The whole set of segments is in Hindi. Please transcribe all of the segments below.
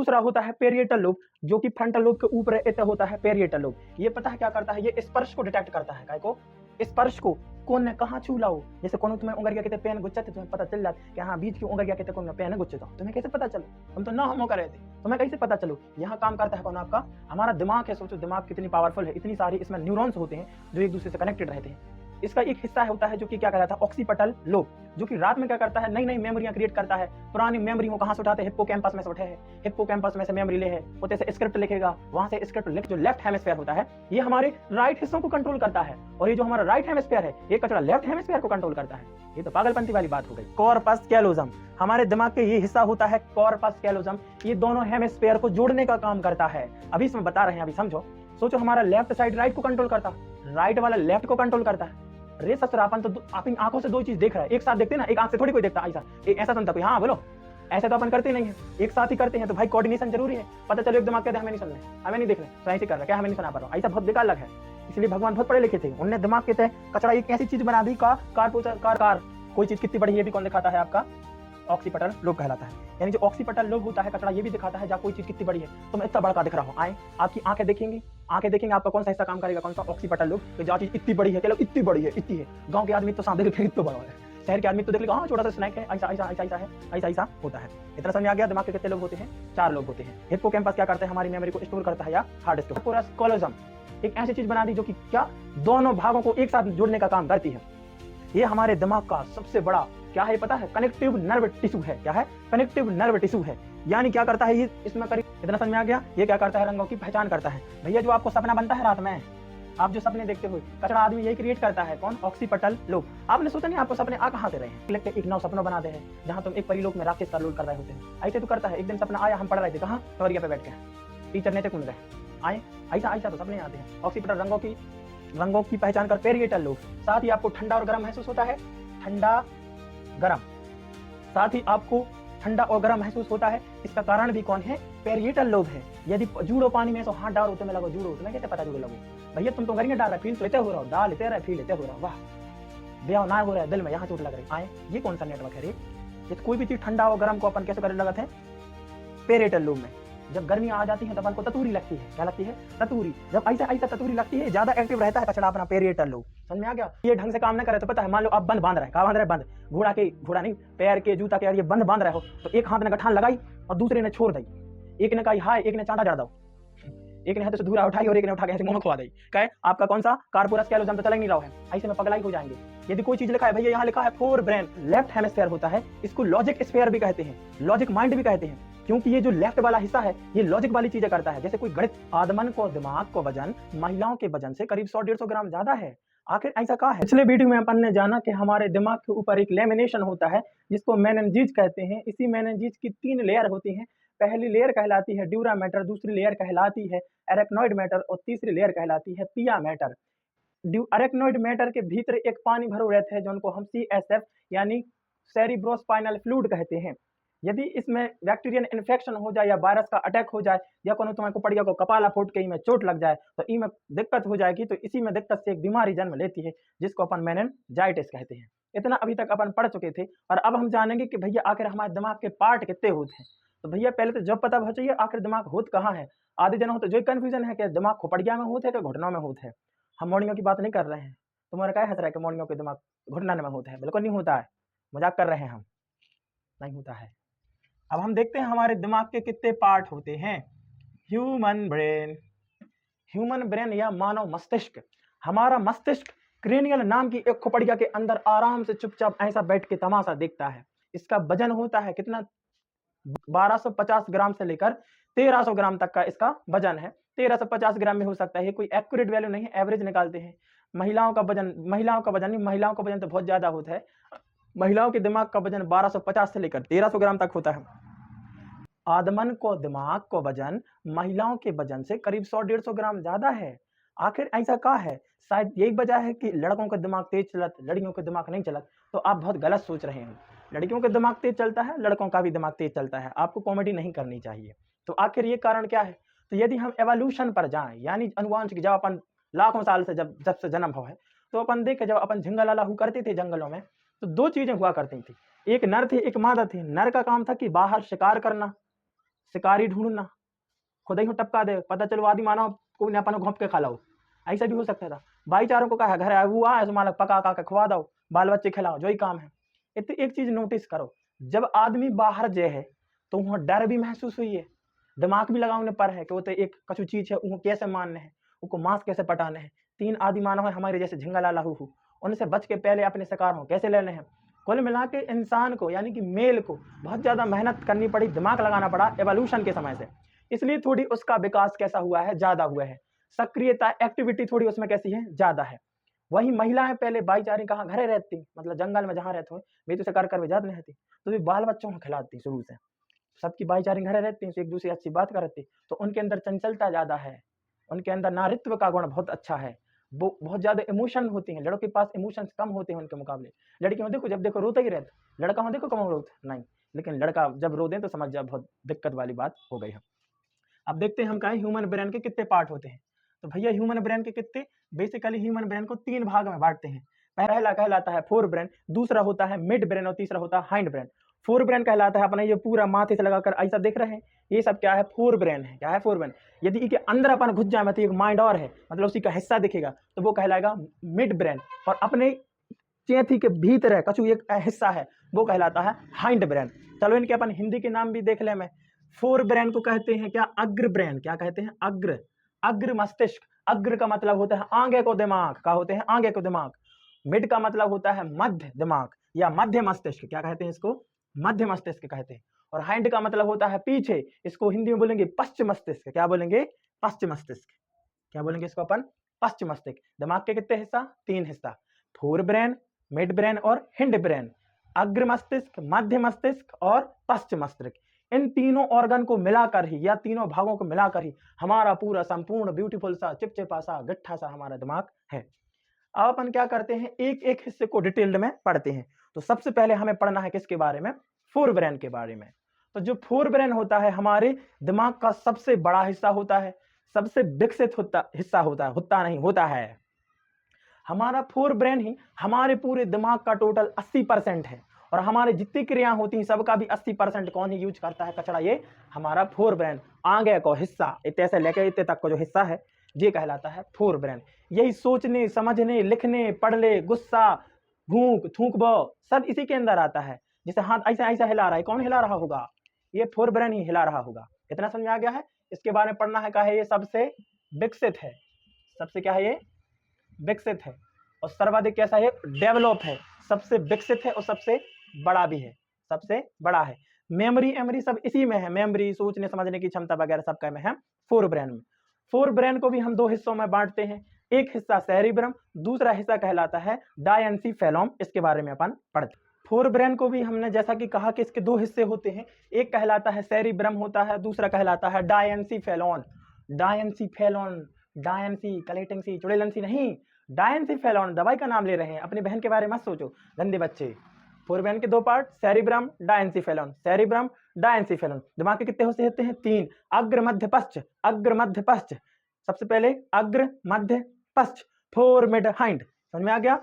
दूसरा होता है पेरिएटल लोब, जो कि फ्रंटल लोब के ऊपर स्थित होता है पेरिएटल लोब। ये पता है क्या करता है, ये स्पर्श को डिटेक्ट करता है। काय को? स्पर्श को। कौन ने कहाँ छू लाओ, जैसे कौन तुम्हें उंगलिया कहते पेन गुच्छा थे, तुम्हें पता चल जाता कि हाँ बीच की उंगलिया कहते कौन पेन गुच्छे था, तुम्हें कैसे पता चलो? तुम तो ना हम कर रहे थे, तुम्हें कैसे पता चलो? यहाँ काम करता है कौन? आपका हमारा दिमाग है। सोचो दिमाग कितनी पावरफुल है, इतनी सारी इसमें न्यूरॉन्स होते हैं जो एक दूसरे से कनेक्टेड रहते हैं। इसका एक हिस्सा होता है जो कि क्या कहलाता है, ऑक्सीपिटल लोब, जो कि रात में क्या करता है, नई नई मेमोरियां क्रिएट करता है। पुरानी मेमोरी को कहां से उठाते हैं, हिप्पोकैम्पस में से उठे हैं, हिप्पोकैम्पस में से मेमोरी ले है, होते से स्क्रिप्ट लिखेगा, वहां से स्क्रिप्ट लिख, जो लेफ्ट हेमिस्फीयर होता है ये हमारे राइट हिस्सों को कंट्रोल करता है, और ये जो हमारा राइट हेमिस्फीयर है ये कचरा लेफ्ट हेमिस्फीयर को कंट्रोल करता है। ये तो पागलपंती वाली बात हो गई। कॉर्पस कैलोजम, हमारे दिमाग के ये हिस्सा होता है कॉर्पस कैलोजम, ये दोनों हेमिस्फीयर को जोड़ने का काम करता है। अभी इसमें बता रहे हैं, अभी समझो। सोचो हमारा लेफ्ट साइड राइट को कंट्रोल करता, राइट वाला लेफ्ट को कंट्रोल करता है। रे ससुरा, अपन तो अपनी आंखों से दो चीज देख रहा है, एक साथ देखते ना, एक आंख से थोड़ी कोई देखता ऐसा, ऐसा सुनता कोई, हाँ बोलो, ऐसा तो अपन करते नहीं है, एक साथ ही करते हैं। तो भाई कोऑर्डिनेशन जरूरी है। पता चलो एक दिमाग कहते हैं हमें नहीं सुनना, हमें नहीं देखना, तो ऐसे कर रहा है, क्या हमें नहीं सुना पा रहा, ऐसा बहुत बेकार लग है। इसलिए भगवान बहुत पढ़े लिखे थे, उन्होंने दिमाग के तहत कचरा एक ऐसी चीज बना दी, कार कोई चीज कितनी बड़ी है भी कौन दिखाता है, आपका ऑक्सीपिटल लोब कहलाता है। यानी जो ऑक्सीपिटल लोब होता है, कचरा ये भी दिखाता है जहाँ कोई चीज कितनी बड़ी है। तो मैं इतना बड़ा दिख रहा हूँ, आए आपकी आंखें देखेंगी, आपका कौन सा हिस्सा काम करेगा, कौन सा ऑक्सीपिटल लोब, तो जहाँ चीज इतनी बड़ी है, चलो इतनी बड़ी है, इतनी है। गांव के आदमी तो सांप देख इतना बड़ा है, शहर के आदमी तो देख लेगा हाँ छोटा सा स्नैक है, ऐसा ऐसा ऐसा ऐसा है, ऐसा ऐसा होता है। इतना समझ आ गया। दिमाग के कितने लोग होते हैं, 4 लोग होते हैं। हिप्पोकैम्पस क्या करते हैं, हमारी मेमोरी को स्टोर करता है या हार्ड डिस्क। कोरस कोलोजम एक ऐसी चीज बना दी जो कि क्या दोनों भागों को एक साथ जोड़ने का काम करती है। ये हमारे दिमाग का सबसे बड़ा क्या है पता है, कनेक्टिव नर्व टिश्यू है। क्या है, कनेक्टिव नर्व टिश्यू है। यानी क्या करता है ये, इसमें करीब इतना समझ में आ गया। ये क्या करता है, रंगों की पहचान करता है। भैया जो आपको सपना बनता है रात में, आप जो सपने देखते हुए, कचरा आदमी यही क्रिएट करता है, कौन, ऑक्सीपिटल लोब। आपने सोचा नहीं आपको सपने आ कहां से रहे हैं, लगते एक नौ सपनों बना दे हैं जहां तुम एक परिलोक में राकेश का रोल कर रहे होते हैं। ऐसे तो करता है। एक दिन सपना आया, हम पढ़ रहे थे कहां, टोरिया पे बैठ के, टीचर ने कुन गए आए, ऐसा ऐसा तो सपने आते हैं। ऑक्सीपिटल रंगों की पहचान कर पेरिएटल लोब। साथ ही आपको ठंडा और गर्म महसूस होता है, ठंडा गर्म, साथ ही आपको ठंडा और गर्म महसूस होता है। इसका कारण भी कौन है, पेरिएटल लोब है। यदि जूड़ो पानी में सो हाथ डालो तो मैं लगो जूड़ो, तुम्हें कैसे पता जूड़ो लगो, भैया तुम तो गरिया डाल रहे, फील लेते हो रहा हो, डाल लेते रहे, फील लेते हो रहा, वाह ब्याह ना हो रहा है, दिल में यहाँ चोट लग रही आए। ये कौन सा नेटवर्क है रे? ये कोई भी चीज ठंडा और गर्म को अपन कैसे करने लगते हैं, पेरिएटल लोब में। जब गर्मियां आ जाती हैं तब आपको ततूरी लगती है। क्या लगती है, ततूरी। जब ऐसा ऐसा ततूरी लगती है, ज्यादा एक्टिव रहता है कचरा अपना पेरिएटल लोब। समझ में आ गया। ये ढंग से काम न करे तो पता है, मान लो आप बंद बांध रहे हैं, कहाँ बांध रहे हैं, बंद घोड़ा नहीं, पैर के जूता के यार ये बंद बांध रहे हो, तो एक हाथ ने गठान लगाई और दूसरे ने छोड़ दी, एक ने कही हाय, एक ने चांटा जड़ दो, एक ने हाथ से धूरा उठाई और एक ने उठा के ऐसे मुंह में खुआ दी। कहे आपका कौन सा कार्पोरस कैलोजम तो चल ही नहीं रहा है, ऐसे में पगलाई हो जाएंगे। यदि कोई चीज लिखा है, भैया यहाँ लिखा है फोर ब्रेन, लेफ्ट हेमिस्फीयर होता है, इसको लॉजिक स्फीयर भी कहते हैं, लॉजिक माइंड भी कहते हैं, क्योंकि ये जो लेफ्ट वाला हिस्सा है ये लॉजिक वाली चीजें करता है। जैसे कोई गणित, आदमन को दिमाग को वजन महिलाओं के वजन से करीब 100-150 ग्राम ज्यादा है। आखिर ऐसा कहा है? पिछले वीडियो में अपन ने जाना कि हमारे दिमाग के ऊपर एक लेमिनेशन होता है जिसको मेनिन्जीज कहते हैं। इसी मेनिन्जीज की 3 लेयर होती हैं। पहली लेयर कहलाती है ड्यूरा मैटर, दूसरी लेयर कहलाती है एरेक्नॉइड मैटर और तीसरी लेयर कहलाती है पिया मैटर। अरेक्नॉइड मैटर के भीतर एक पानी भरो रहता है जो उनको हम CSF यानी सेरिब्रोस्पाइनल फ्लूइड कहते हैं। यदि इसमें बैक्टीरियल इन्फेक्शन हो जाए या वायरस का अटैक हो जाए या कोनो तुम्हारे पड़िया को कपाला फूट के में चोट लग जाए तो इसमें दिक्कत हो जाएगी। तो इसी में दिक्कत से एक बीमारी जन्म लेती है जिसको अपन मेनिन्जाइटिस कहते हैं। इतना अभी तक अपन पढ़ चुके थे और अब हम जानेंगे कि भैया आखिर हमारे दिमाग के पार्ट कितने होते हैं। तो भैया पहले तो जब पता होना चाहिए आखिर दिमाग होत कहाँ है। आधे जन हो तो जो कंफ्यूजन है कि दिमाग खोपड़िया में होते है कि घुटनों में होते है। हम मोड़ियों की बात नहीं कर रहे हैं। तुम्हारा क्या हंस रहा है कि मोड़ियों के दिमाग घुटना में होता है, बिल्कुल नहीं होता है, मजाक कर रहे हैं हम, नहीं होता है। अब हम देखते हैं हमारे दिमाग के कितने पार्ट होते हैं। ह्यूमन ब्रेन या मानव मस्तिष्क। हमारा मस्तिष्क क्रेनियल नाम की एक खोपड़िया के अंदर आराम से चुपचाप ऐसा बैठ के तमाशा देखता है। इसका वजन होता है कितना, 1250 ग्राम से लेकर 1300 ग्राम तक का इसका वजन है। 1350 ग्राम में हो सकता है, कोई एक्यूरेट वैल्यू नहीं है, एवरेज निकालते हैं। महिलाओं का वजन तो बहुत ज्यादा होता है। महिलाओं के दिमाग का वजन 1250 से लेकर 1300 ग्राम तक होता है। आदमन को दिमाग को वजन महिलाओं के वजन से करीब 100-150 ग्राम ज्यादा है। आखिर ऐसा क्या है? शायद यही वजह है कि लड़कों का दिमाग तेज चलत, लड़कियों का दिमाग नहीं चलत। तो आप बहुत गलत सोच रहे हैं। लड़कियों का दिमाग तेज चलता है, लड़कों का भी दिमाग तेज चलता है। आपको कॉमेडी नहीं करनी चाहिए। तो आखिर ये कारण क्या है? तो यदि हम एवोल्यूशन पर जाएं, यानी अनुवांशिक, जब अपन लाखों साल से जब से जन्म हुआ है, तो अपन देखे जब अपन झिंगा लाहू करते थे जंगलों में, तो 2 चीजें हुआ करती थी। एक नर थे, एक मादा थी। नर का काम था कि बाहर शिकार करना, शिकारी ढूंढना, खुद ही टपका दे, पता चलो आदि मानव को ने अपन घोंप के खा लो, ऐसा भी हो सकता था। भाईचारों को कहा घर हुआ है मालक पका का खवा दो, बाल बच्चे खिलाओ, जो ही काम है। एक चीज नोटिस करो, जब आदमी बाहर जे है तो वहाँ डर भी महसूस हुई है, दिमाग भी लगाने पर है कि वो तो एक कछु चीज है, वो कैसे मानने है, उनको मांस कैसे पटाने हैं। 3 आदि मानव है हमारे जैसे झिंगा लाहू, उनसे बच के पहले अपने शिकार हो कैसे लेने हैं। कुल मिला के इंसान को यानी कि मेल को बहुत ज्यादा मेहनत करनी पड़ी, दिमाग लगाना पड़ा एवोल्यूशन के समय से, इसलिए थोड़ी उसका विकास कैसा हुआ है, ज्यादा हुआ है, सक्रियता एक्टिविटी थोड़ी उसमें कैसी है, ज्यादा है। वही महिलाएं पहले भाईचारे कहाँ घरे रहती, मतलब जंगल में जहाँ रहते हो, वे तो शिकार कर जात नहीं रहती, तो वे बाल बच्चों को खिलाती शुरू से, सबकी भाईचारे घरे रहती हैं, एक दूसरे अच्छी बात करती, तो उनके अंदर चंचलता ज्यादा है, उनके अंदर नारित्व का गुण बहुत अच्छा है, वो बहुत ज्यादा इमोशन होती हैं। लड़कों के पास इमोशंस कम होते हैं उनके मुकाबले। लड़कियों देखो जब देखो रोता ही रहता, लड़का हो देखो कम रोता नहीं, लेकिन लड़का जब रो दे तो समझ जाए बहुत दिक्कत वाली बात हो गई है। अब देखते हैं हम कहें ह्यूमन ब्रेन के कितने पार्ट होते हैं। तो भैया ह्यूमन ब्रेन के कितने, बेसिकली ह्यूमन ब्रेन को 3 भाग में बांटते हैं। पहला कहलाता है फोर ब्रेन, दूसरा होता है मिड ब्रेन और तीसरा होता है हाइंड ब्रेन। फोर ब्रेन कहलाता है अपना ये पूरा माथे से लगाकर ऐसा देख रहे हैं, ये सब क्या है, फोर ब्रेन है। क्या है फोर ब्रेन? यदि इसके अंदर अपन घुस जाए तो एक माइंड और है, मतलब उसी का हिस्सा दिखेगा, तो वो कहलाएगा मिड ब्रेन। और अपने चेथी के भीतर है कछु एक हिस्सा है, वो कहलाता है हाइंड ब्रेन। चलो इनके अपन हिंदी के नाम भी देख ले। मैं फोर ब्रेन को कहते हैं क्या, अग्र ब्रेन। क्या कहते हैं, अग्र, अग्र मस्तिष्क। अग्र का मतलब होता है आगे को दिमाग, का होते हैं आगे को दिमाग। मिड का मतलब होता है मध्य दिमाग या मध्य मस्तिष्क। क्या कहते हैं इसको, मध्य मस्तिष्क कहते हैं। और हाइंड का मतलब होता है पीछे, इसको हिंदी में बोलेंगे पश्चिम मस्तिष्क। क्या बोलेंगे, पश्चिम मस्तिष्क। क्या बोलेंगे इसको अपन, पश्चिम मस्तिष्क। दिमाग के कितने हिस्सा, 3 हिस्सा, फोर ब्रेन, मिड ब्रेन और हिंड ब्रेन। अग्र मस्तिष्क, मध्य मस्तिष्क और पश्चिम मस्तिष्क। इन तीनों ऑर्गन को मिलाकर ही या तीनों भागों को मिलाकर ही हमारा पूरा संपूर्ण ब्यूटीफुल सा चिपचिपा सा गट्ठा सा हमारा दिमाग है। अब अपन क्या करते हैं, एक एक हिस्से को डिटेल्ड में पढ़ते हैं। तो सबसे पहले हमें पढ़ना है किसके बारे में, फोर ब्रेन के बारे में। तो जो फोर ब्रेन होता है हमारे दिमाग का सबसे बड़ा हिस्सा होता है, सबसे विकसित हिस्सा होता है। हमारा फोर ब्रेन ही हमारे पूरे दिमाग का टोटल 80% है। और हमारे जितनी क्रिया होती हैं सबका भी 80% कौन ही यूज करता है, कचरा, ये हमारा फोर ब्रेन। आगे को हिस्सा इतने से लेकर इतने तक को जो हिस्सा है ये कहलाता है फोर ब्रेन। यही सोचने, समझने, लिखने, पढ़ने, गुस्सा, भूख, थूक बो सब इसी के अंदर आता है। जैसे हाथ ऐसा ऐसा हिला रहा है, कौन हिला रहा होगा, ये फोर ब्रेन ही हिला रहा होगा। इतना समझ आ गया है। इसके बारे में पढ़ना है, क्या है, ये सबसे विकसित है, सबसे क्या है, ये विकसित है। और सर्वाधिक कैसा है, डेवलप है, सबसे विकसित है और सबसे बड़ा भी है, सबसे बड़ा है। मेमोरी सब इसी में है, मेमोरी, सोचने समझने की क्षमता वगैरह सबका में है फोर ब्रेन में। फोर ब्रेन को भी हम 2 हिस्सों में बांटते हैं, एक हिस्सा सेरिब्रम, दूसरा हिस्सा कहलाता है डायंसीफेलम। इसके बारे में अपन पढ़ते हैं। फोर ब्रेन को भी हमने जैसा कि कहा कि इसके 2 हिस्से होते हैं, एक कहलाता है सेरिब्रम होता है, दूसरा कहलाता है डायंसीफेलॉन। डायंसीफेलॉन, डायंसी कलेटेंसी चुड़ेलेंसी नहीं, डायंसीफेलॉन दवाई का नाम ले रहे हैं, अपनी बहन के बारे में मत सोचो गंदे बच्चे। फोर ब्रेन के 2 पार्ट, सेरिब्रम, डायंसीफेलॉन। सेरिब्रम, डायंसीफेलॉन। दिमाग के कितने हिस्से होते हैं, 3, अग्र मध्य पश्च, अग्र मध्य पश्च। सबसे पहले अग्र मध्य पश्च, फोर मिड हाइंड। समझ में आ गया।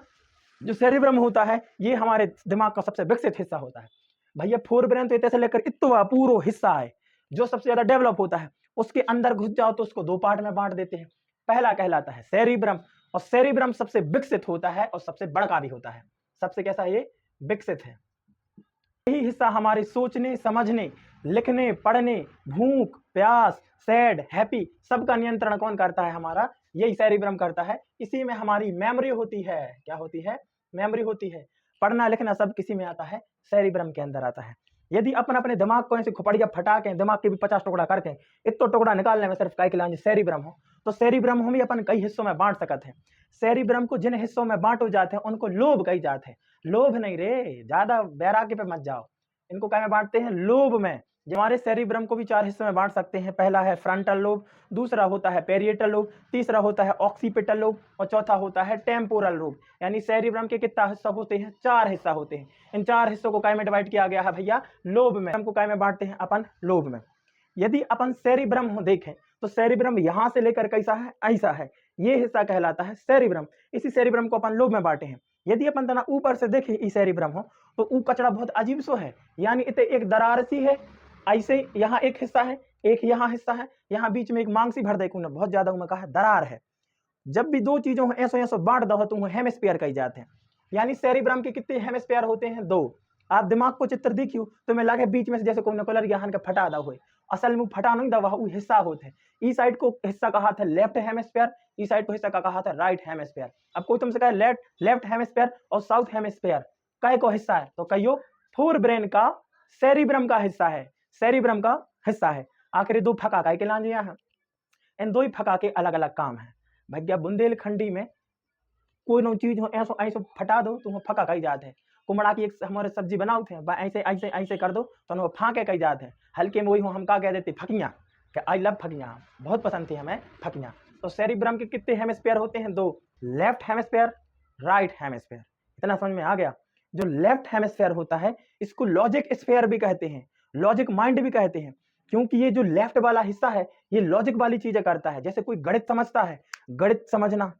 जो सेरिब्रम होता है ये हमारे दिमाग का सबसे विकसित हिस्सा होता है। भैया फोर ब्रेन तो इतने से लेकर इतना पूरा हिस्सा है जो सबसे ज्यादा डेवलप होता है। उसके अंदर घुस जाओ तो उसको 2 पार्ट में बांट देते हैं। पहला कहलाता है सेरिब्रम, और सेरिब्रम सबसे विकसित होता है और सबसे बड़ा भी होता है। सबसे कैसा है, ये विकसित है। यही हिस्सा हमारे सोचने, समझने, लिखने, पढ़ने, भूख, प्यास, सैड, हैप्पी सबका नियंत्रण कौन करता है, हमारा यही सेरिब्रम करता है। इसी में हमारी मेमोरी होती है। क्या होती है, मेमोरी होती है। पढ़ना लिखना सब किसी में आता है, सेरिब्रम के अंदर आता है। यदि अपन अपने दिमाग को ऐसे खुपड़िया फटा के दिमाग के भी 50 टुकड़ा करके इतना टुकड़ा निकालने में सिर्फ काय के सेरिब्रम हो, तो सेरिब्रम हम भी अपन कई हिस्सों में बांट सकते हैं। सेरिब्रम को जिन हिस्सों में बांटो जाते हैं उनको लोब कही जाते हैं। लोभ नहीं रे, ज्यादा बैराग्य पे मत जाओ। इनको क्या में बांटते हैं, लोब में। हमारे सेरिब्रम को भी 4 हिस्सों में बांट सकते हैं। पहला है फ्रंटल लोब, दूसरा होता है पेरिएटल लोब, तीसरा होता है ऑक्सीपिटल लोब और चौथा होता है टेम्पोरल लोब। यानी सेरिब्रम के कितना हिस्सा होते हैं, 4 हिस्सा होते हैं। इन 4 हिस्सों को काय में डिवाइड किया गया है भैया, लोब में। हमको काय में बांटते हैं अपन, लोब में। यदि अपन सेरिब्रम देखें तो सेरिब्रम यहां से लेकर कैसा है, ऐसा है, ये हिस्सा कहलाता है सेरिब्रम। इसी सेरिब्रम को अपन लोब में बांटे हैं। यदि अपन तना ऊपर से देखें ई सेरिब्रम हो तो ऊ कचड़ा बहुत अजीब सो है, यानी इतने एक दरार सी है, ऐसे यहाँ एक हिस्सा है, एक यहाँ हिस्सा है, यहाँ बीच में एक मांगसी भर देखू ना बहुत ज्यादा मैं कहा दरार है। जब भी दो चीजों ऐसो ऐसो बांट दो तो हेमिस्फीयर कही जाते हैं। यानी सेरिब्रम के कितने हेमिस्फीयर होते हैं? 2। आप दिमाग को चित्र देखियो तो मैं लगे बीच में से जैसे कोई नकुलर ज्ञान का फटा दा हुए, असल में फटा नहीं दवा वो हिस्सा होते हैं। ई साइड को हिस्सा कहा था लेफ्ट हेमिस्फीयर, ई साइड को हिस्सा का कहा था राइट हेमिस्फीयर। अब कोई तुमसे कहे लेफ्ट हेमिस्फीयर और साउथ हेमिस्फीयर कहे को हिस्सा है तो कहियो फोर ब्रेन का सेरिब्रम का हिस्सा है, सेरिब्रम का हिस्सा है। आखिर दो फका कहे के लांजिया है, इन दो ही फका के अलग अलग काम है। भैया बुंदेलखंडी में कोई नो चीज हो ऐसो ऐसो फटा दो तो फका कही जात है। कुमड़ा की एक हमारे सब्जी बनाओ थे ऐसे ऐसे ऐसे कर दो तो फाके कही जात है। हल्के में वही हो हम का कह देते फकियाँ, कि आई लव फकियाँ, बहुत पसंद थी हमें फकियाँ। तो सेरिब्रम के कितने हेमिस्फीयर होते हैं? 2। Left hemisphere, right hemisphere. इतना समझ में आ गया? जो लेफ्ट हेमिस्फीयर होता है इसको लॉजिक स्फीयर भी कहते हैं, लॉजिक माइंड भी कहते हैं, क्योंकि ये जो लेफ्ट वाला हिस्सा है ये लॉजिक वाली चीजें करता है। जैसे कोई गणित समझता है, गणित समझना,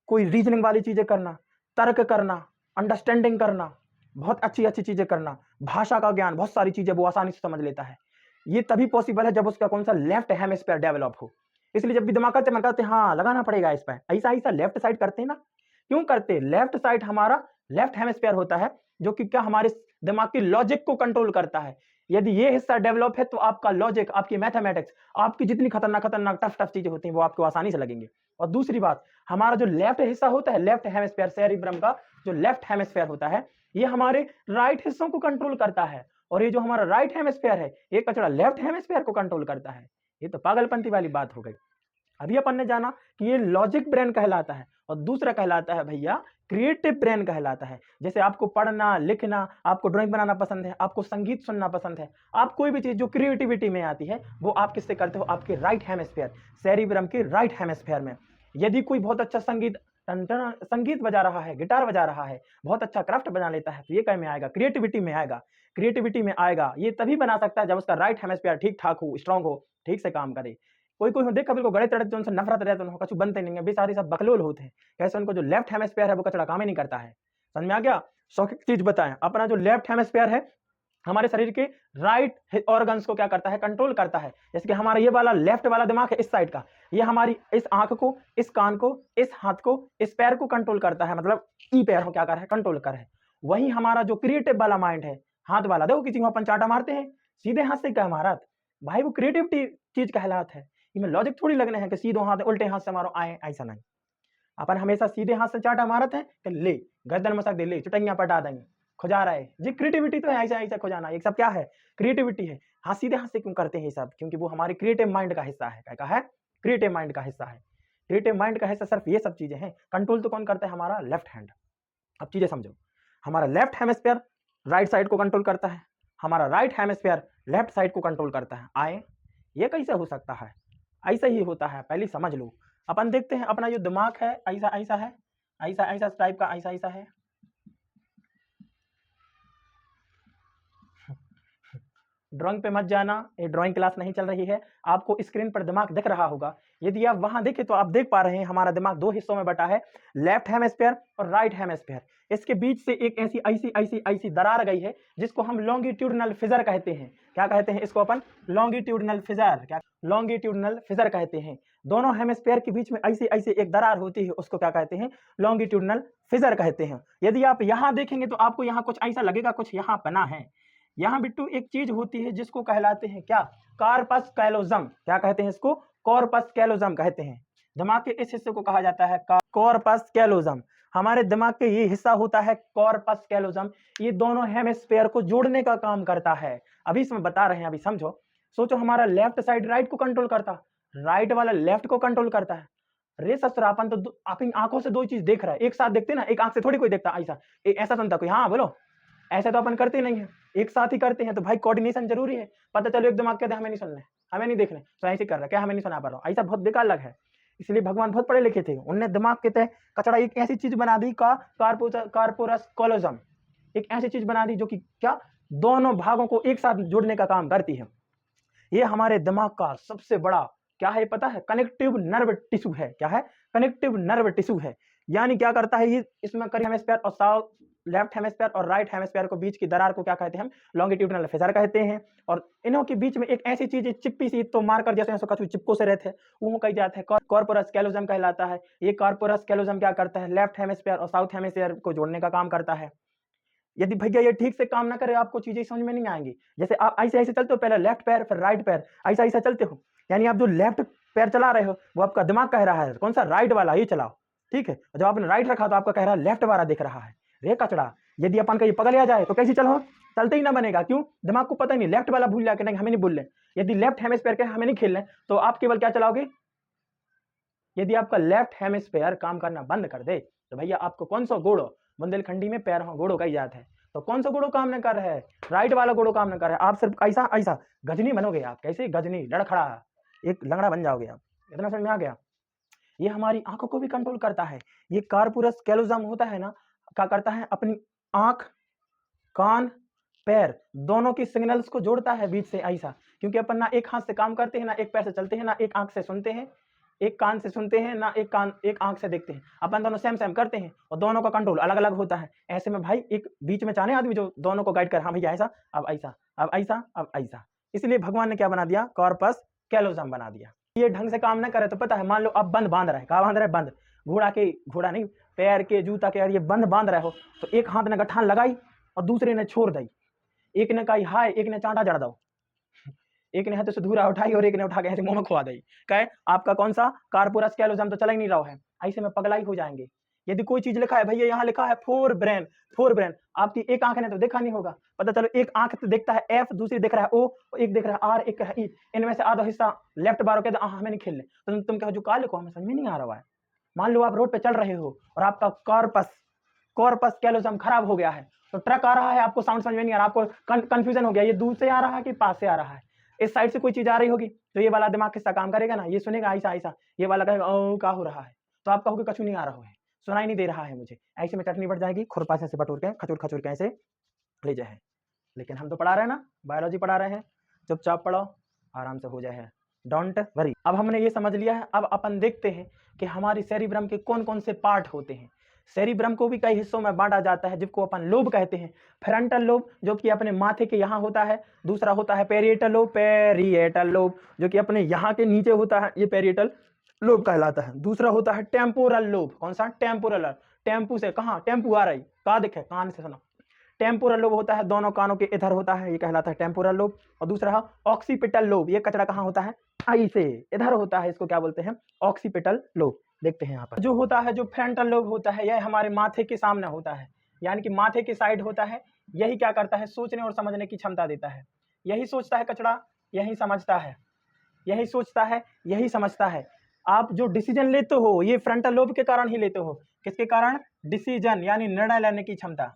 कोई रीजनिंग वाली चीजें करना, तर्क करना, अंडरस्टैंडिंग करना, बहुत अच्छी अच्छी चीजें करना, भाषा का ज्ञान, बहुत सारी चीजें वो आसानी से समझ लेता है। ये तभी पॉसिबल है जब उसका कौन सा लेफ्ट हेमिस्फीयर डेवलप हो। इसलिए जब भी दिमाग करते मन करते हाँ लगाना पड़ेगा इस पर, ऐसा ऐसा लेफ्ट साइड करते हैं ना। क्यों करते? लेफ्ट साइड हमारा लेफ्ट हेमिस्फीयर होता है जो कि क्या हमारे दिमाग की लॉजिक को कंट्रोल करता है। यदि ये हिस्सा डेवलप है तो आपका लॉजिक, आपकी मैथमेटिक्स, आपकी जितनी खतरनाक खतरनाक टफ टफ चीजें होती हैं वो आपको आसानी से लगेंगी। और दूसरी बात, हमारा जो लेफ्ट हिस्सा होता है, लेफ्ट हेमिस्फीयर सेरिब्रम का जो लेफ्ट हेमिस्फीयर होता है ये हमारे राइट हिस्सों को कंट्रोल करता है, और ये जो हमारा राइट हेमिस्फीयर है ये कचड़ा लेफ्ट हेमिस्फीयर को कंट्रोल करता है। ये तो पागलपंती वाली बात हो गई। अभी अपन ने जाना कि ये लॉजिक ब्रेन कहलाता है, और दूसरा कहलाता है भैया क्रिएटिव ब्रेन कहलाता है। जैसे आपको पढ़ना लिखना, आपको ड्राइंग बनाना पसंद है, आपको संगीत सुनना पसंद है, आप कोई भी चीज जो क्रिएटिविटी में आती है वो आप किससे करते हो? आपके राइट हेमिस्फीयर, सेरिब्रम के राइट हेमिस्फीयर में। यदि कोई बहुत अच्छा संगीत बजा रहा है, गिटार बजा रहा है, बहुत अच्छा क्राफ्ट बना लेता है तो ये क्या में आएगा? क्रिएटिविटी में आएगा। क्रिएटिविटी में आएगा ये तभी बना सकता है जब उसका राइट हेमिस्फीयर ठीक ठाक हो, स्ट्रांग हो, ठीक से काम करे। कोई कोई देखा बिल्कुल गड़े तड़े उनसे नफरत रहते हैं, कछु बनते नहीं है, बेचारे सब बकलोल होते हैं। कैसे उनको जो लेफ्ट हेमिस्फीयर है वो कचड़ा काम ही नहीं करता है। समझ में आ गया? शौकिक चीज बताएं, अपना जो लेफ्ट हेमिस्फीयर है हमारे शरीर के राइट ऑर्गन्स को क्या करता है? कंट्रोल करता है। जैसे कि हमारा ये वाला लेफ्ट वाला दिमाग है इस साइड का, ये हमारी इस आंख को, इस कान को, इस हाथ को, इस पैर को कंट्रोल करता है, मतलब ई पैर को क्या कर है? कंट्रोल कर है। वही हमारा जो क्रिएटिव वाला माइंड है, हाथ वाला, देखो किसी को अपन चाटा मारते हैं सीधे हाथ से क्या मारा भाई, वो क्रिएटिविटी चीज कहलाता है। इनमें लॉजिक थोड़ी लगने हैं कि सीधो हाथ उल्टे हाथ से मारो आए, ऐसा नहीं। अपन हमेशा सीधे हाथ से चाटा मारते हैं कि ले गर्दन मसक दे, ले चुटैया पटा देंगे, खुजा रहा है जी। क्रिएटिविटी तो है, ऐसा ऐसा खुजाना, ये सब क्या है? क्रिएटिविटी है। हाँ, सीधे हाथ से क्यों करते हैं ये सब? क्योंकि वो हमारे क्रिएटिव माइंड का हिस्सा है। क्या है? क्रिएटिव माइंड का हिस्सा है। क्रिएटिव माइंड का हिस्सा सिर्फ ये सब चीजें हैं। कंट्रोल तो कौन करता है? हमारा लेफ्ट हैंड। अब चीजें समझो, हमारा लेफ्ट हेमिस्फीयर राइट साइड को कंट्रोल करता है, हमारा राइट हेमिस्फीयर लेफ्ट साइड को कंट्रोल करता है। आए, ये कैसे हो सकता है? ऐसा ही होता है, पहले समझ लो। अपन देखते हैं अपना जो दिमाग है ऐसा ऐसा है, ऐसा ऐसा टाइप का, ऐसा ऐसा है। ड्राइंग पे मत जाना, ये ड्राइंग क्लास नहीं चल रही है। आपको स्क्रीन पर दिमाग दिख रहा होगा। यदि आप वहां देखें तो आप देख पा रहे हैं हमारा दिमाग दो हिस्सों में बटा है, लेफ्ट हेमिस्फीयर और राइट हेमिस्फीयर। इसके बीच से एक ऐसी ऐसी ऐसी ऐसी दरार गई है जिसको हम लॉन्गिट्यूडनल फिजर कहते हैं। क्या कहते हैं इसको अपन? लॉन्गिट्यूडनल फिजर। क्या? लॉन्गिट्यूडनल फिजर कहते हैं। दोनों हेमिस्फीयर के बीच में ऐसी ऐसी एक दरार होती है, उसको क्या कहते हैं? लॉन्गिट्यूडनल फिजर कहते हैं। यदि आप यहाँ देखेंगे तो आपको यहाँ कुछ ऐसा लगेगा, कुछ यहाँ बना है। यहाँ बिट्टू एक चीज होती है जिसको कहलाते हैं क्या? Corpus callosum. क्या कहते हैं इसको? कॉर्पस कैलोजम कहते हैं। दिमाग के इस हिस्से को कहा जाता है कॉर्पस कैलोजम। हमारे दिमाग के ये हिस्सा होता है कॉर्पस कैलोजम। ये दोनों हेमिस्फीयर को जोड़ने का काम करता है। अभी इसमें बता रहे हैं, अभी समझो। सोचो हमारा लेफ्ट साइड राइट को कंट्रोल करता, राइट वाला लेफ्ट को कंट्रोल करता है। रे ससुरापन तो अपनी आंखों से दो चीज देख रहा है, एक साथ देखते ना, एक आंख से थोड़ी कोई देखता ऐसा ऐसा सुनता कोई। हाँ बोलो, ऐसा तो अपन करते नहीं है, एक साथ ही करते हैं। तो भाई कोऑर्डिनेशन जरूरी है। पता चलो एक दिमाग कहते हमें नहीं सुनना है, हमें नहीं देखना, तो ऐसे कर रहा है, क्या हमें नहीं सुना पा रहा हूँ, ऐसा बहुत बेकार लग है। इसलिए भगवान बहुत पढ़े लिखे थे, उनने दिमाग के तय कचड़ा एक ऐसी चीज बना दी का कार्पोरस कोलोजम। एक ऐसी चीज बना दी जो कि क्या? दोनों भागों को एक साथ जोड़ने का काम करती है। ये हमारे दिमाग का सबसे बड़ा क्या है पता है? कनेक्टिव नर्व टिश्यू है। क्या है? कनेक्टिव नर्व टिश्यू है। यानी क्या करता है ये? इसमें हेमिस्फीयर और साउथ लेफ्ट हेमिस्फीयर और राइट हेमिस्फीयर को बीच की दरार को क्या कहते हैं हम? लॉन्गिट्यूडिनल फिशर कहते हैं। और इन्हों के बीच में एक ऐसी चीज चिप्पी सी तो मारकर जैसे ऐसा कछु चिपको से रहते हैं वो कही जाता है कॉर्पोरस कैलोजम कहलाता है। ये कॉर्पोरस कैलोजम क्या करता है? लेफ्ट हेमिस्फीयर और साउथ हेमिस्फीयर को जोड़ने का काम करता है। यदि भैया ये ठीक से काम ना करे आपको चीजें समझ में नहीं आएंगी। जैसे आप ऐसे ऐसे चलते हो, पहले लेफ्ट पैर फिर राइट पैर, ऐसा ऐसा चलते हो, यानी आप जो लेफ्ट पैर चला रहे हो वो आपका दिमाग कह रहा है कौन सा? राइट वाला ये चलाओ, ठीक है। जब आपने राइट रखा तो आपका कह रहा है लेफ्ट वाला दिख रहा है। रे कचड़ा, यदि अपन कहीं पकड़ लिया जाए तो कैसे चलो? चलते ही ना बनेगा। क्यों? दिमाग को पता ही नहीं, लेफ्ट वाला भूल जाके नहीं, हमें नहीं भूल लें। यदि लेफ्ट हेमिस्फीयर के हमें नहीं खेल लें तो आप केवल क्या चलाओगे? यदि आपका लेफ्ट हेमिस्फीयर काम करना बंद कर दे तो भैया आपको कौन सा गोड़ो? बुंदेलखंडी में पैर गोड़ो कही जाता है। तो कौन सा गोड़ो काम न कर रहा है? राइट वाला गोड़ो काम न कर रहा है। आप सिर्फ ऐसा ऐसा गजनी बनोगे। आप कैसे? गजनी, लड़खड़ा, एक लंगड़ा बन जाओगे आप। इतना समझ में आ गया? ये हमारी आंखों को भी कंट्रोल करता है। ये कॉर्पोरस कैलोजम होता है ना, क्या करता है? अपनी आंख, कान, पैर दोनों की सिग्नल्स को जोड़ता है बीच से ऐसा। क्योंकि अपन ना एक हाथ से काम करते हैं, ना एक पैर से चलते हैं, ना एक आंख से सुनते हैं, एक कान से सुनते हैं, ना एक आंख से देखते हैं। अपन दोनों सेम सेम करते हैं और दोनों का कंट्रोल अलग अलग होता है। ऐसे में भाई एक बीच में चाहने आदमी जो दोनों को गाइड कर, हाँ भैया ऐसा, अब ऐसा, अब ऐसा, अब ऐसा। इसलिए भगवान ने क्या बना दिया? कॉर्पस कैलोजम बना दिया। ये ढंग से काम ना करे तो पता है, मान लो अब बंद बांध रहा है, कहा बांध रहा है? बंद, घोड़ा नहीं, पैर के, जूता के, ये बंद बांध रहे हो तो एक हाथ ने गठान लगाई और दूसरे ने छोड़ दी। एक ने कही हाय, एक ने चांटा जड़ दो, एक ने हाथ से धूरा उठाई और एक ने उठा के ऐसे मुंह में खुआ दी। कहे आपका कौन सा? कॉर्पोरस कैलोजम तो चला ही नहीं रहा है। ऐसे में पगलाई हो जाएंगे। यदि कोई चीज लिखा है भैया, यहाँ लिखा है फोर ब्रेन, फोर ब्रेन, आपकी एक आंख ने तो देखा नहीं होगा, पता चलो एक आंख तो देखता है एफ, दूसरी देख रहा है ओ, एक देख रहा है आर, एक है ई, इनमें से आधा हिस्सा लेफ्ट बार कहते हमें नहीं खेलने, तो तुम कहो जो का लिखो हमें समझ में नहीं आ रहा है। मान लो आप रोड पे चल रहे हो और आपका कॉर्पस कैलोजम खराब हो गया है, तो ट्रक आ रहा है, आपको साउंड समझ में नहीं आ रहा, आपको कंफ्यूजन हो गया, ये दूर से आ रहा है कि पास से आ रहा है। इस साइड से कोई चीज आ रही होगी तो ये वाला दिमाग किसका काम करेगा ना, ये सुनेगा ऐसा ऐसा, ये वाला कहेगा ओ क्या हो रहा है, तो आप कहोगे कछु नहीं आ रहा है, सुनाई नहीं दे रहा है मुझे। ऐसे में चटनी बढ़ जाएगी, खुरपा से बटोर के खचुर खचुर के ऐसे ले जाए। लेकिन हम तो पढ़ा रहे हैं ना, बायोलॉजी पढ़ा रहे हैं, चुपचाप पढ़ो, आराम से हो जाए, डोंट वरी। अब हमने ये समझ लिया है, अब अपन देखते हैं कि हमारी सेरिब्रम के कौन कौन से पार्ट होते हैं। सेरिब्रम को भी कई हिस्सों में बांटा जाता है, जिसको अपन लोब कहते हैं। फ्रंटल लोब जो कि अपने माथे के यहाँ होता है, दूसरा होता है पेरिएटल लोब जो कि अपने यहाँ के नीचे होता है, ये पेरिएटल लोब कहलाता है। दूसरा होता है टेम्पोरल लोब। कौन सा? टेम्पोरल। टेम्पू से कहाँ? टेम्पू आ रही, कहा दिखे? कान से सुना। टेम्पोरल लोब होता है, दोनों कानों के इधर होता है, ये कहलाता है टेम्पोरल लोब। और दूसरा है ऑक्सीपिटल लोब, ये कचरा कहाँ होता है? ऐसे इधर होता है, इसको क्या बोलते हैं? Occipital lobe. देखते हैं यहाँ पर जो होता है, जो फ्रंटल लोब होता है, यह हमारे माथे के सामने होता है, यानी कि माथे के साइड होता है। यही क्या करता है? सोचने और समझने की क्षमता देता है। यही सोचता है कचड़ा, यही समझता है, यही सोचता है, यही समझता है। आप जो डिसीजन लेते हो ये फ्रंटल लोब के कारण ही लेते हो। किसके कारण? डिसीजन यानी निर्णय लेने की क्षमता।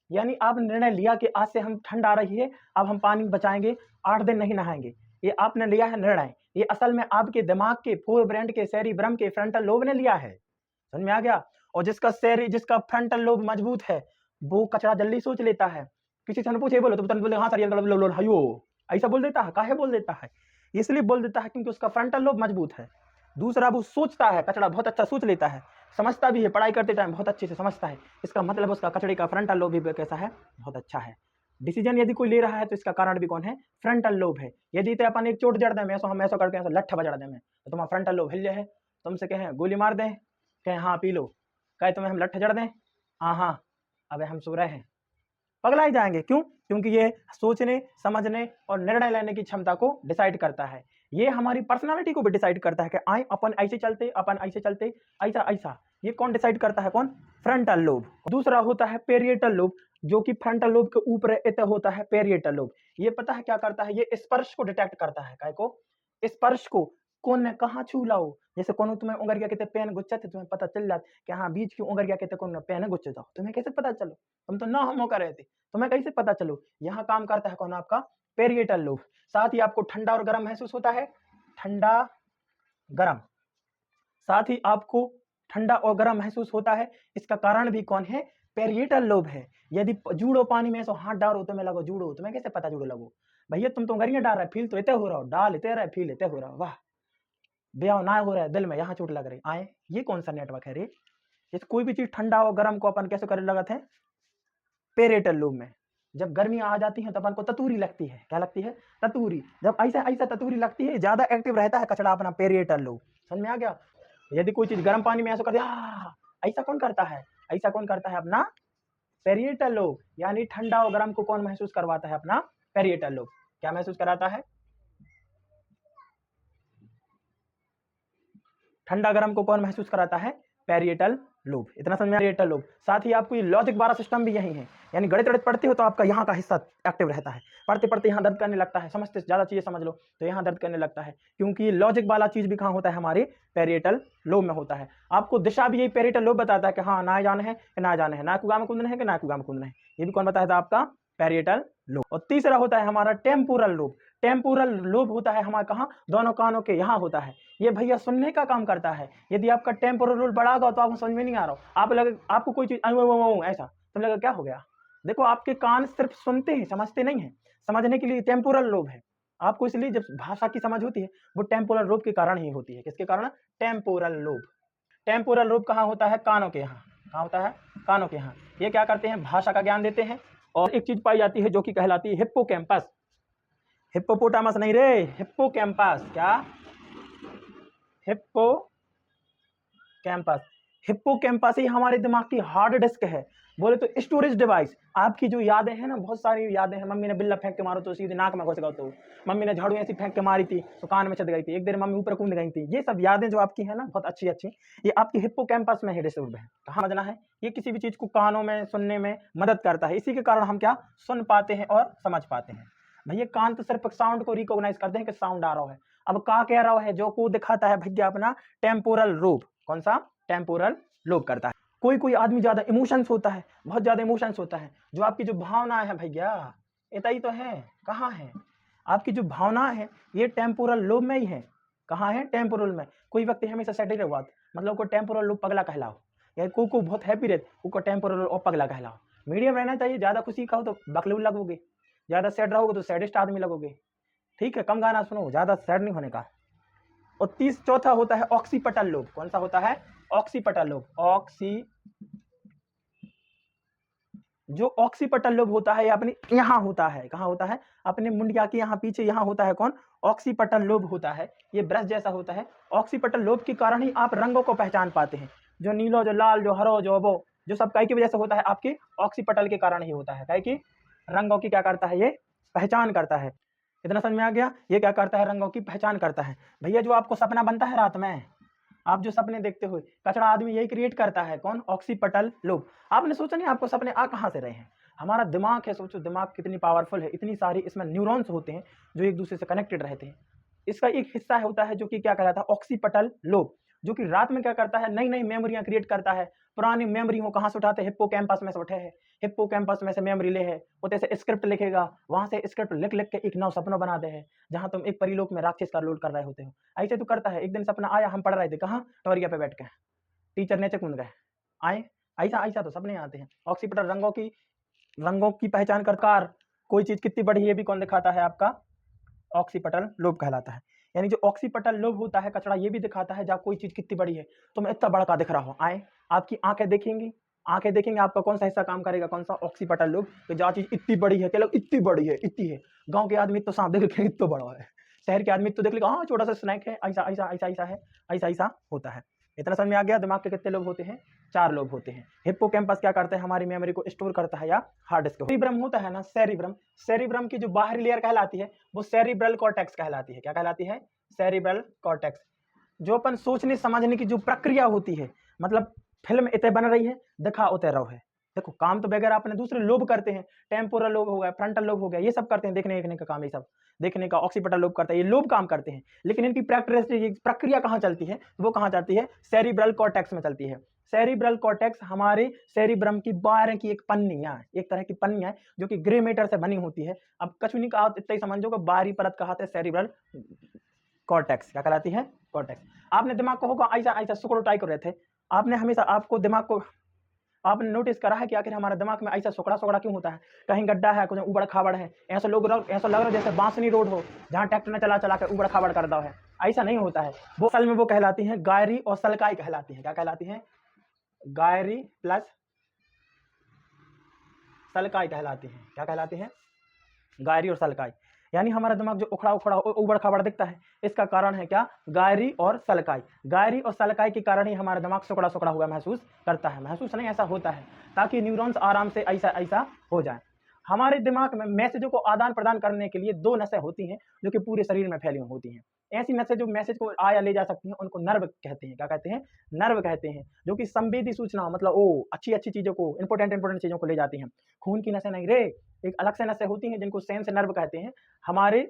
यानी आप निर्णय लिया कि आज से हम ठंड आ रही है, अब हम पानी बचाएंगे, 8 दिन नहीं नहाएंगे, ये आपने लिया है निर्णय। ये असल में आपके दिमाग के फोरब्रेन के सेरिब्रम के फ्रंटल लोब ने लिया है। समझ में आ गया? और जिसका फ्रंटल लोब मजबूत है वो कचरा जल्दी सोच लेता है। किसी से पूछे बोलो तो बोले हाँ सर, ये ऐसा बोल देता है। काहे बोल देता है? इसलिए बोल देता है क्योंकि उसका फ्रंटल लोब मजबूत है। दूसरा, वो सोचता है, कचड़ा बहुत अच्छा सोच लेता है, समझता भी है, पढ़ाई करते टाइम बहुत अच्छे से समझता है। इसका मतलब उसका कचड़े का फ्रंटल लोब भी कैसा है? बहुत अच्छा है। डिसीजन यदि कोई ले रहा है तो इसका कारण भी कौन है? फ्रंटल लोब है। यदि तो अपन एक चोट जड़ दें, हम ऐसा करके ऐसा लट्ठा बजड़ दें तो तुम्हारा फ्रंटल लोब हिल जाए, तुमसे कहें गोली मार दें, कहें हाँ पी लो, कहे तुम्हें हम लट्ठा जड़ दें, हाँ अबे हम सो रहे हैं, पगला ही जाएंगे। क्यों? क्योंकि ये सोचने, समझने और निर्णय लेने की क्षमता को डिसाइड करता है। ये हमारी पर्सनालिटी को भी डिसाइड करता है कि आए अपन ऐसे चलते, अपन ऐसे चलते, ऐसा ऐसा। ये कौन डिसाइड करता है? कौन? Frontal lobe. दूसरा होता है पेरिएटल लोब, जो कि फ्रंटल लोब के ऊपर इत होता है पेरिएटल लोब। ये पता है क्या करता है? ये स्पर्श को डिटेक्ट करता है। काय को? स्पर्श को। कौन ने कहाँ छू लाओ, जैसे कौन तुम्हें उंगरिया कहते पेन गुच्चा थे, तुम्हें पता चल जाता कि हाँ बीच की उंगरिया कहते कौन पेन गुच्चे जाओ, तुम्हें कैसे पता चलो? तुम तो ना हम कर रहे थे, तुम्हें कैसे पता चलो? यहाँ काम करता है कौन? आपका पेरिएटल लोब। साथ ही आपको ठंडा और गर्म महसूस होता है, ठंडा गर्म, साथ ही आपको ठंडा और गर्म महसूस होता है। इसका कारण भी कौन है? पेरिएटल लोब है। यदि जूड़ो पानी में सो हाथ डालो तुम्हें लगो जूड़ो, तुम्हें कैसे पता जूड़ो लगो? भैया तुम तो उंगलियां डाल रहे, फील तो इतने हो रहा हो, डाल इतने रहे, फील इतने हो रहा हो, वाह ब्याह ना हो रहा है दिल में, यहाँ चोट लग रही आए। ये कौन सा नेटवर्क है रे? जैसे कोई भी चीज ठंडा और गर्म को अपन कैसे करने लगते हैं, पेरिएटल लोब में। जब गर्मियां आ जाती हैं तो अपन को ततूरी लगती है, क्या लगती है, ततूरी। जब ऐसा ऐसा ततूरी लगती है, ज्यादा एक्टिव रहता है कचड़ा अपना पेरिएटल लोब। समझ में आ गया। यदि कोई चीज गर्म पानी में ऐसा कर दिया, ऐसा कौन करता है, ऐसा कौन करता है, अपना पेरिएटल लोब। यानी ठंडा और गर्म को कौन महसूस करवाता है, अपना पेरिएटल लोब। क्या महसूस कराता है, ठंडा गर्म को कौन महसूस कराता है, पेरिएटल लोब। इतना समझ में, पेरिएटल लोब। साथ ही आपको ये लॉजिक वाला सिस्टम भी यही है, यानी गणित गणित पढ़ते हो तो आपका यहाँ का हिस्सा एक्टिव रहता है। पढ़ते पढ़ते यहाँ दर्द करने लगता है, समझते ज्यादा चीजें समझ लो तो यहाँ दर्द करने लगता है, क्योंकि ये लॉजिक वाला चीज भी कहाँ होता है, हमारे पेरिएटल लोब में होता है। आपको दिशा भी यही पेरिएटल लोब बताता है कि हाँ ना जाना है कि ना जाना है, ना कुगा में कूदना है कि ना कुगा में कूदना है, ये भी कौन बताया था, आपका पेरिएटल लोब। और तीसरा होता है हमारा टेम्पोरल लोब। टेम्पोरल लोब होता है हमारे कहाँ, दोनों कानों के यहाँ होता है। ये भैया सुनने का काम करता है। यदि आपका टेम्पोरल लोब बढ़ा होगा तो आपको समझ में नहीं आ रहा हो, आप लगे आपको कोई चीज ऐसा तो लगा क्या हो गया। देखो आपके कान सिर्फ सुनते हैं, समझते नहीं है। समझने के लिए टेम्पोरल लोब है आपको, इसलिए जब भाषा की समझ होती है वो टेम्पोरल लोब के कारण ही होती है। किसके कारण, टेम्पोरल लोब। टेम्पोरल लोब कहाँ होता है, कानों के यहाँ। कहाँ होता है, कानों के यहाँ। ये क्या करते हैं, भाषा का ज्ञान देते हैं। और एक चीज पाई जाती है जो कि कहलाती है हिप्पोकैम्पस। हिप्पोपोटामस नहीं रे, हिप्पोकैम्पस। क्या, हिप्पोकैम्पस। हिप्पोकैम्पस ही हमारे दिमाग की हार्ड डिस्क है, बोले तो स्टोरेज डिवाइस। आपकी जो यादें हैं ना, बहुत सारी यादें हैं। मम्मी ने बिल्ला फेंक के मारो तो सीधे नाक में घुस गया, तो मम्मी ने झाड़ू ऐसी फेंक के मारी थी तो कान में चढ़ गई थी, एक देर मम्मी ऊपर कूद गई थी। ये सब यादें जो आपकी है ना, बहुत अच्छी अच्छी, ये आपकी हिप्पोकैम्पस में ही डिस्टर्ब है। कहाँ समझना है, ये किसी भी चीज को कानों में सुनने में मदद करता है। इसी के कारण हम क्या सुन पाते हैं और समझ पाते हैं। भैया कान तो सिर्फ साउंड को रिकॉग्नाइज करते हैं कि साउंड आ रहा है। अब का कह रहा है, जो को दिखाता है भैया अपना टेम्पोरल लोब। कौन सा, टेम्पोरल लोब करता है। कोई कोई आदमी ज्यादा इमोशंस होता है, बहुत ज्यादा इमोशंस होता है। जो आपकी जो भावनाएं है भैया, इतना ही तो है। कहाँ है आपकी जो भावना है, ये टेम्पोरल लोब में ही है। कहाँ है, टेम्पोरल में। कोई व्यक्ति हमेशा सैड हुआ मतलब को टेम्पोरल लोब पगला कहलाओ, या को बहुत हैप्पी रहते को टेम्पोरल और पगला कहलाओ। मीडियम रहना चाहिए। ज्यादा खुशी का हो तो बकलू लगोगे, ज्यादा सैड रहोगे तो सैडेस्ट आदमी लगोगे। ठीक है, कम गाना सुनो, ज्यादा सैड नहीं होने का। और चौथा होता है ऑक्सीपटल लोब। कौन सा होता है, ऑक्सीपटल लोब। जो ऑक्सीपटल लोब होता है ये अपने यहाँ होता है। कहाँ होता है, अपने मुंडिया के यहाँ पीछे यहाँ होता है। कौन, ऑक्सीपटल लोब होता है। ये ब्रश जैसा होता है। ऑक्सीपटल लोब के कारण ही आप रंगों को पहचान पाते हैं। जो नीलो, जो लाल, जो हरो, जो वो, जो सब काई की वजह से होता है, आपके ऑक्सीपटल के कारण ही होता है। काई की रंगों की क्या करता है, ये पहचान करता है। इतना समझ में आ गया। ये क्या करता है, रंगों की पहचान करता है। भैया जो आपको सपना बनता है रात में, आप जो सपने देखते हो, कचरा आदमी यही क्रिएट करता है। कौन, ऑक्सीपटल लोब। आपने सोचा नहीं आपको सपने आ कहाँ से रहे हैं। हमारा दिमाग है, सोचो दिमाग कितनी पावरफुल है। इतनी सारी इसमें न्यूरॉन्स होते हैं जो एक दूसरे से कनेक्टेड रहते हैं। इसका एक हिस्सा होता है जो कि क्या कहलाता है, ऑक्सीपटल लोब, जो कि रात में क्या करता है, नई नई मेमोरियां क्रिएट करता है। पुरानी मेमोरी हो कहाँ से उठाते हैं, हिप्पोकैम्पस में से उठे है। हिप्पोकैम्पस में से मेमोरी ले है, वो जैसे स्क्रिप्ट लिखेगा, वहां से स्क्रिप्ट लिख लिख के एक नौ सपना बना दे है, जहां तुम एक परिलोक में राक्षस का रोल कर रहे होते हो। ऐसे तो करता है। एक दिन सपना आया, हम पढ़ रहे थे कहाँ, टोरिया पे बैठ के, टीचर नीचे कूद गए, आए। ऐसा ऐसा तो सपने आते हैं। ऑक्सीपटल रंगों की पहचान कर कोई चीज कितनी बड़ी है ये भी कौन दिखाता है, आपका ऑक्सीपटल लोब कहलाता है। यानी जो ऑक्सीपटल लोब होता है कचड़ा, ये भी दिखाता है जब कोई चीज कितनी बड़ी है। तुम इतना बड़ा का दिख रहा हो, आए आपकी आंखें देखेंगी, आपका कौन सा हिस्सा काम करेगा, कौन सा, ऑक्सीपटल लोब। तो जो चीज इतनी बड़ी है, चलो इतनी बड़ी है, इतनी है। गांव के आदमी तो सांप देख के इतना बड़ा है, शहर के आदमी तो देख लेगा हाँ छोटा सा स्नैक है। ऐसा ऐसा ऐसा ऐसा है, ऐसा ऐसा होता है। इतना समझ में आ गया। दिमाग के कितने लोब होते हैं, 4 लोब होते हैं। हिप्पोकैम्पस क्या करता है, हमारी मेमोरी को स्टोर करता है या हार्ड डिस्क। सेरिब्रम होता है ना, सेरिब्रम की जो बाहरी लेयर कहलाती है वो सेरिब्रल कॉर्टेक्स कहलाती है। क्या कहलाती है, सेरिब्रल कॉर्टेक्स। जो अपन सोचने समझने की जो प्रक्रिया होती है, मतलब फिल्म इतने बन रही है, दिखा उतने रहो है। देखो काम तो बगैर अपने दूसरे लोब करते हैं, टेम्पोरल लोब हो गया, फ्रंटल लोब हो गया, ये सब करते हैं। देखने का काम, ये सब देखने का ऑक्सीपटल लोब करता है, ये लोब काम करते हैं। लेकिन इनकी प्रक्रिया कहाँ चलती है, वो कहाँ चलती है, सेरिब्रल कॉर्टेक्स में चलती है। सेरिब्रल कॉर्टेक्स हमारे सेरिब्रम की बाहर की एक पन्नियां, एक तरह की पन्नियां जो कि ग्रे मैटर से बनी होती है। अब कछु नहीं कहा, इतना ही समझो कि बाहरी परत कहा है सेरिब्रल कॉर्टेक्स। क्या कहलाती है, कॉर्टेक्स। आपने दिमाग को होगा ऐसा ऐसा सुकड़ो टाई कर रहे थे, आपने हमेशा आपको दिमाग को आपने नोटिस करा है कि आखिर हमारे दिमाग में ऐसा सोकड़ा सोकड़ा क्यों होता है। कहीं गड्ढा है, कुछ उबड़ खाबड़ है, ऐसा लग रहा है जैसे बांसनी रोड हो जहाँ ट्रैक्टर ने चला चला के उबड़ खाबड़ कर दो है। ऐसा नहीं होता है। वो असल में वो कहलाती है गायरी और सलकाई कहलाती है। क्या कहलाती है, गायरी प्लस सलकाई कहलाती हैं। क्या कहलाती हैं? गायरी और सलकाई। यानी हमारा दिमाग जो उखड़ा उखड़ा उबड़ खाबड़ दिखता है, इसका कारण है क्या? गायरी और सलकाई। गायरी और सलकाई के कारण ही हमारा दिमाग सुकड़ा सुकड़ा हुआ महसूस करता है। महसूस नहीं, ऐसा होता है, ताकि न्यूरॉन्स आराम से ऐसा हो जाए। हमारे दिमाग में मैसेजों को आदान प्रदान करने के लिए 2 नसें होती हैं, जो कि पूरे शरीर में फैली होती हैं। ऐसी नसें जो मैसेज को आया ले जा सकती हैं, उनको नर्व कहते हैं। क्या कहते हैं? नर्व कहते हैं, जो कि संवेदी सूचना मतलब अच्छी चीजों को, इंपॉर्टेंट चीजों को ले जाती हैं। खून की नसें नहीं रे, एक अलग से नसें होती हैं जिनको सेंस नर्व कहते हैं। हमारे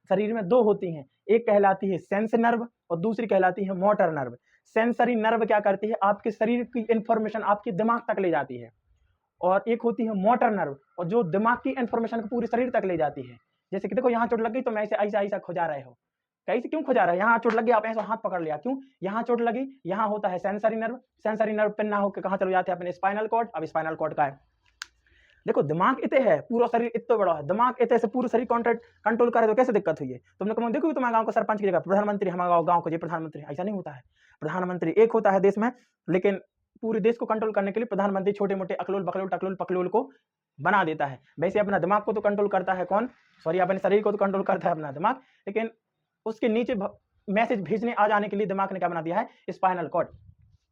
शरीर में 2 होती हैं, एक कहलाती है सेंस नर्व और दूसरी कहलाती है मोटर नर्व। सेंसरी नर्व क्या करती है? आपके शरीर की इंफॉर्मेशन आपके दिमाग तक ले जाती है, और एक होती है मोटर नर्व, और जो दिमाग की इंफॉर्मेशन को पूरे शरीर तक ले जाती है। जैसे कि देखो, यहाँ चोट लग गई तो मैं ऐसा खुजा रहे हो, कैसे क्यों खुजा रहे हो? यहाँ चोट लग गई, आप ऐसा हाथ पकड़ लिया, क्यों? यहाँ चोट लगी, यहाँ होता है सेंसरी नर्व। सेंसरी नर्व पे ना होकर कहाँ चले जाते हैं? अपने स्पाइनल कॉर्ड। अब स्पाइनल कॉर्ड का है, देखो दिमाग इतने है, पूरा शरीर इतना बड़ा है, दिमाग इतने से पूरा शरीर कंट्रोल करे तो कैसे दिक्कत हुई है? तुमने कभी देखो तुम्हारे गांव को सरपंच की जगह प्रधानमंत्री, हमारा गांव को जी प्रधानमंत्री, ऐसा नहीं होता है। प्रधानमंत्री एक होता है देश में, लेकिन पूरे देश को कंट्रोल करने के लिए प्रधानमंत्री छोटे मोटे अकलोल बकलोल टकलोल पकलोल को बना देता है। वैसे अपना दिमाग को तो कंट्रोल करता है कौन? सॉरी, अपने शरीर को तो कंट्रोल करता है अपना दिमाग, लेकिन उसके नीचे मैसेज भेजने आ जाने के लिए दिमाग ने क्या बना दिया है? Spinal cord.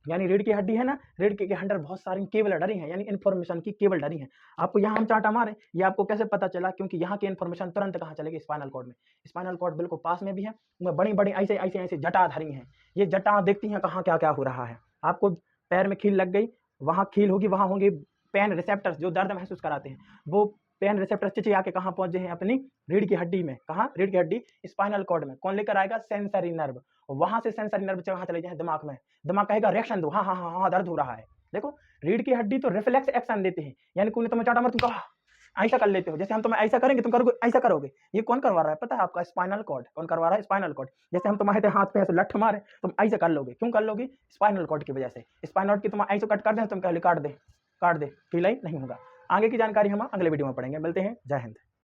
यानी रीढ़ की हड्डी है ना, रीढ़ के अंदर बहुत सारी केबल डरी हैं, यानी इन्फॉर्मेशन की केबल डरी हैं। आपको यहाँ हम चांटा मारे, ये आपको कैसे पता चला? क्योंकि यहाँ की इन्फॉर्मेशन तुरंत कहाँ चलेगी? स्पाइनल कॉर्ड में। स्पाइनल कॉर्ड बिल्कुल पास में भी है, उनमें बड़ी बड़ी ऐसे जटा धरी हैं। ये जटा देखती हैं कहाँ क्या क्या हो रहा है। आपको पैर में खील लग गई, वहाँ खील होगी, वहाँ होंगे पेन रिसेप्टर्स जो दर्द महसूस कराते हैं। वो पेन रिसेप्टर चिचिया के कहाँ पहुंचे हैं? अपनी रीढ़ की हड्डी में। कहाँ? रीढ़ की हड्डी स्पाइनल कॉर्ड में। कौन लेकर आएगा? Sensory nerve. वहां से सेंसरी नर्व कहाँ चले जाए? दिमाग में। दिमाग कहेगा रिएक्शन दो, हाँ हाँ हाँ हाँ दर्द हो रहा है। देखो, रीढ़ की हड्डी तो रिफ्लेक्स एक्शन देते हैं, यानी कोई तुम्हें चाटा मार, तुम ऐसा कर लेते हो। जैसे हम तुम्हें ऐसा करेंगे, तुम करोगे ऐसा करोगे। ये कौन करवा रहा है पता है? आपका स्पाइनल कॉर्ड। कौन करवा रहा है? Spinal cord. जैसे हम तुम्हारे हाथ पे ऐसे लठ मारे, तुम ऐसे कर लोगे। क्यों कर लोगे? स्पाइनल कॉर्ड की वजह से। स्पाइनल कॉर्ड की तुम ऐसे कट कर दे, तुम कहले काट दे, फील नहीं होगा। आगे की जानकारी हम अगले वीडियो में पढ़ेंगे। मिलते हैं, जय हिंद।